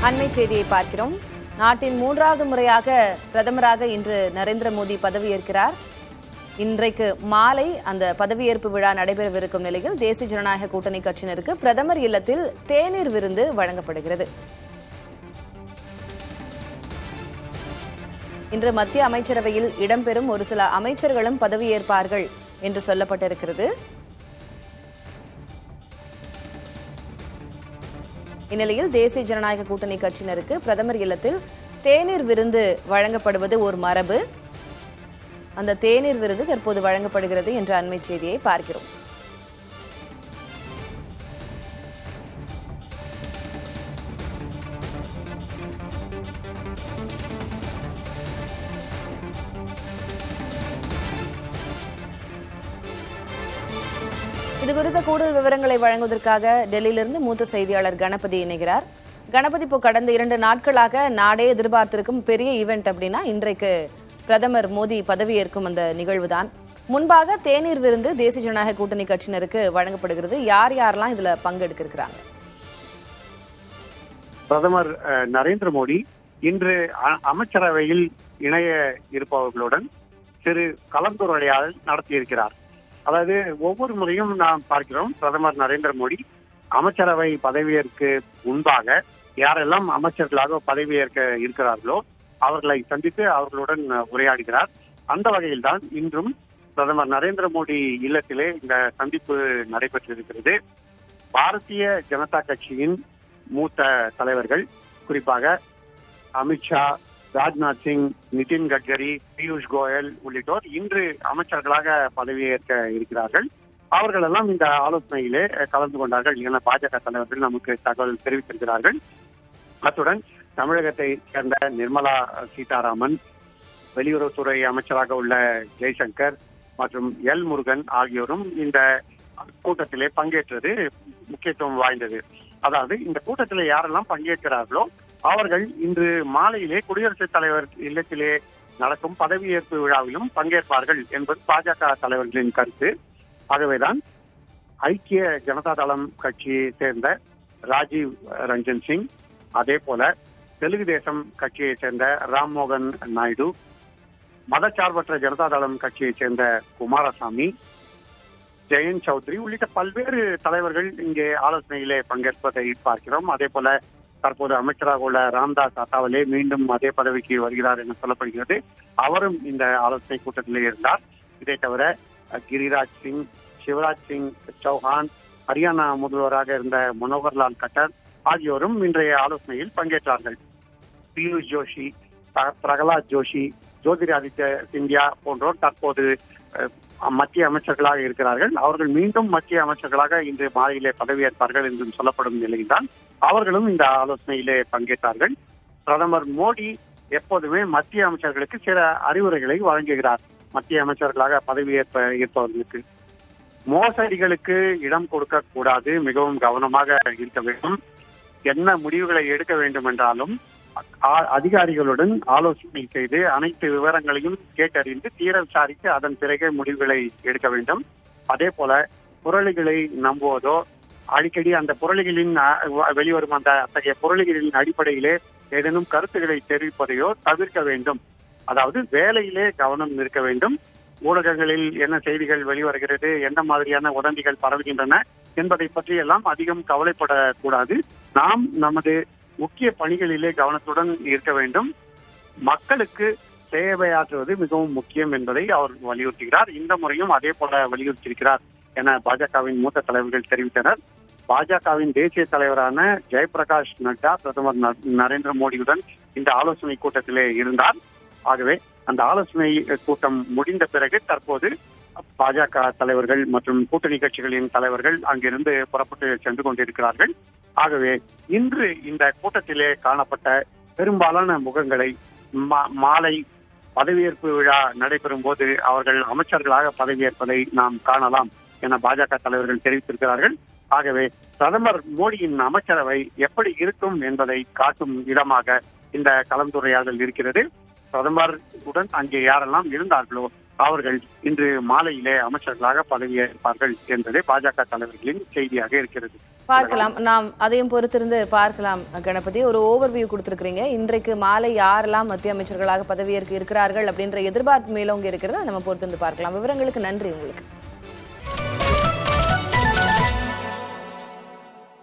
அண்மை செய்தியை பார்க்கிறோம். நாட்டின் 3வது முறையாக பிரதமராக இன்று நரேந்திர மோடி பதவியேற்கிறார். இன்றைக்கு மாலை அந்த பதவியேற்பு விழா நடைபெறவிருக்கும் நிலையில் தேசிய ஜனநாயக கூட்டணி கட்சியினருக்கு பிரதமர் இல்லத்தில் தேநீர் விருந்து வழங்கப்படுகிறது. இன்று மத்திய அமைச்சரவையில் இடம்பெறும் ஒரு சில அமைச்சர்களும் பதவியேற்பார்கள் என்று சொல்லப்பட்டிருக்கிறது. இந்நிலையில் தேசிய ஜனநாயக கூட்டணி கட்சியினருக்கு பிரதமர் இல்லத்தில் தேநீர் விருந்து வழங்கப்படுவது ஒரு மரபு. அந்த தேநீர் விருந்து தற்போது வழங்கப்படுகிறது என்ற அண்மை செய்தியை பார்க்கிறோம். இதுகுறித்த கூடுதல் விவரங்களை வழங்குவதற்காக டெல்லியிலிருந்து மூத்த செய்தியாளர் கணபதி இணைகிறார். கணபதி, இப்போ கடந்த 2 நாட்களாக நாடே எதிர்பார்த்திருக்கும் பெரிய ஈவெண்ட் அப்படின்னா இன்றைக்கு பிரதமர் மோடி பதவியேற்கும் அந்த நிகழ்வுதான். முன்பாக தேநீர் விருந்து தேசிய ஜனநாயக கூட்டணி கட்சியினருக்கு வழங்கப்படுகிறது. யாரெல்லாம் இதுல பங்கெடுக்கிறாங்க? பிரதமர் நரேந்திர மோடி இன்று அமைச்சரவையில் இணைய இருப்பவர்களுடன் சிறு கலந்துரையாடல் நடத்தியிருக்கிறார். அதாவது ஒவ்வொரு முறையும் நாம் பார்க்கிறோம், பிரதமர் நரேந்திர மோடி அமைச்சரவை பதவியேற்கு முன்பாக யாரெல்லாம் அமைச்சர்களாக பதவியேற்க இருக்கிறார்களோ அவர்களை சந்தித்து அவர்களுடன் உரையாடுகிறார். அந்த வகையில் தான் இன்றும் பிரதமர் நரேந்திர மோடி இல்லத்திலே இந்த சந்திப்பு நடைபெற்றிருக்கிறது. பாரதிய ஜனதா கட்சியின் மூத்த தலைவர்கள், குறிப்பாக அமித்ஷா, ராஜ்நாத் சிங், நிதின் கட்கரி, பியூஷ் கோயல் உள்ளிட்டோர் இன்று அமைச்சர்களாக பதவியேற்க இருக்கிறார்கள். அவர்கள் எல்லாம் இந்த ஆலோசனையிலே கலந்து கொண்டார்கள் என பாஜக தலைவர்கள் நமக்கு தகவல் தெரிவித்திருக்கிறார்கள். அத்துடன் தமிழகத்தை சேர்ந்த நிர்மலா சீதாராமன், வெளியுறவுத்துறை அமைச்சராக உள்ள ஜெய்சங்கர் மற்றும் எல் முருகன் ஆகியோரும் இந்த கூட்டத்திலே பங்கேற்றது முக்கியத்துவம் வாய்ந்தது. அதாவது இந்த கூட்டத்திலே யாரெல்லாம் பங்கேற்கிறார்களோ அவர்கள் இன்று மாலையிலே குடியரசுத் தலைவர் இல்லத்திலே நடக்கும் பதவியேற்பு விழாவிலும் பங்கேற்பார்கள் என்பது பாஜக தலைவர்களின் கருத்து. ஆகவேதான் ஐக்கிய ஜனதா தளம் கட்சியை சேர்ந்த ராஜீவ் ரஞ்சன் சிங், அதே போல தெலுங்கு தேசம் கட்சியை சேர்ந்த ராம்மோகன் நாயுடு, மதச்சார்பற்ற ஜனதா தளம் கட்சியை சேர்ந்த குமாரசாமி, ஜெயந்த் சௌத்ரி உள்ளிட்ட பல்வேறு தலைவர்கள் இங்கே ஆலோசனையிலே பங்கேற்பதை பார்க்கிறோம். அதே போல தற்போது அமைச்சராக உள்ள ராம்தாஸ் அத்தாவலே மீண்டும் அதே பதவிக்கு வருகிறார் என சொல்லப்படுகிறது. அவரும் இந்த ஆலோசனை கூட்டத்திலே இருந்தார். இதை தவிர கிரிராஜ் சிங், சிவராஜ் சிங் சௌஹான், ஹரியானா முதல்வராக இருந்த மனோகர்லால் கட்டர் ஆகியோரும் இன்றைய ஆலோசனையில் பங்கேற்றார்கள். பியூஷ் ஜோஷி, பிரகலாத் ஜோஷி, ஜோதிராதித்ய சிந்தியா போன்றோர் தற்போது மத்திய அமைச்சர்களாக இருக்கிறார்கள். அவர்கள் மீண்டும் மத்திய அமைச்சர்களாக இன்று மாலையிலே பதவியேற்பார்கள் என்றும் சொல்லப்படும் நிலையில்தான் அவர்களும் இந்த ஆலோசனையிலே பங்கேற்றார்கள். பிரதமர் மோடி எப்போதுமே மத்திய அமைச்சர்களுக்கு சில அறிவுரைகளை வழங்குகிறார். மத்திய அமைச்சர்களாக பதவியேற்பவர்களுக்கு மோசடிகளுக்கு இடம் கொடுக்க கூடாது, மிகவும் கவனமாக இருக்க வேண்டும், என்ன முடிவுகளை எடுக்க வேண்டும் என்றாலும் அதிகாரிகளுடன் ஆலோசனை செய்து அனைத்து விவரங்களையும் கேட்டறிந்து தீர விசாரித்து அதன் பிறகு முடிவுகளை எடுக்க வேண்டும். அதே போல புரளிகளை நம்புவதோ, அடிக்கடி அந்த புரளிகளின் வெளிவரும் அந்த அத்தகைய புரளிகளின் அடிப்படையிலே ஏதேனும் கருத்துக்களை தெரிவிப்பதையோ தவிர்க்க வேண்டும். அதாவது வேலையிலே கவனம் இருக்க வேண்டும். ஊடகங்களில் என்ன செய்திகள் வெளிவருகிறது, எந்த மாதிரியான உடந்திகள் பரவுகின்றன என்பதை பற்றி எல்லாம் அதிகம் கவலைப்படக்கூடாது. நாம் நமது முக்கிய பணிகளிலே கவனத்துடன் இருக்க வேண்டும். மக்களுக்கு சேவையாற்றுவது மிகவும் முக்கியம் என்பதை அவர் வலியுறுத்துகிறார். இந்த முறையும் அதே போல வலியுறுத்தியிருக்கிறார் என பாஜகவின் மூத்த தலைவர்கள் தெரிவித்தனர். பாஜகவின் தேசிய தலைவரான ஜெயபிரகாஷ் நட்டா பிரதமர் நரேந்திர மோடியுடன் இந்த ஆலோசனை கூட்டத்திலே இருந்தார். ஆகவே அந்த ஆலோசனை கூட்டம் முடிந்த பிறகு தற்போது பாஜக தலைவர்கள் மற்றும் கூட்டணி கட்சிகளின் தலைவர்கள் அங்கிருந்து புறப்பட்டு சென்று கொண்டிருக்கிறார்கள். ஆகவே இன்று இந்த கூட்டத்திலே காணப்பட்ட பெரும்பாலான முகங்களை மாலை பதவியேற்பு விழா நடைபெறும் போது அவர்கள் அமைச்சர்களாக பதவியேற்பதை நாம் காணலாம் என பாஜக தலைவர்கள் தெரிவித்திருக்கிறார்கள். ஆகவே பிரதமர் மோடியின் அமைச்சரவை எப்படி இருக்கும் என்பதை காட்டும் இடமாக இந்த கலந்துரையாடல் இருக்கிறது. பிரதமர் உடன் அங்கே யாரெல்லாம் இருந்தார்களோ அவர்கள் இன்று மாலையிலே அமைச்சர்களாக பதவியேற்பார்கள் என்பதே பாஜக தலைவர்களின் செய்தியாக இருக்கிறது. பார்க்கலாம், நாம் அதையும் பொறுத்திருந்து பார்க்கலாம். கணபதி, ஒரு ஓவர்வியூ கொடுத்திருக்கிறீங்க. இன்றைக்கு மாலை யாரெல்லாம் மத்திய அமைச்சர்களாக பதவியேற்க இருக்கிறார்கள் அப்படின்ற எதிர்பார்ப்பு மேலோங்க இருக்கிறது, நம்ம பொறுத்திருந்து பார்க்கலாம். விவரங்களுக்கு நன்றி உங்களுக்கு.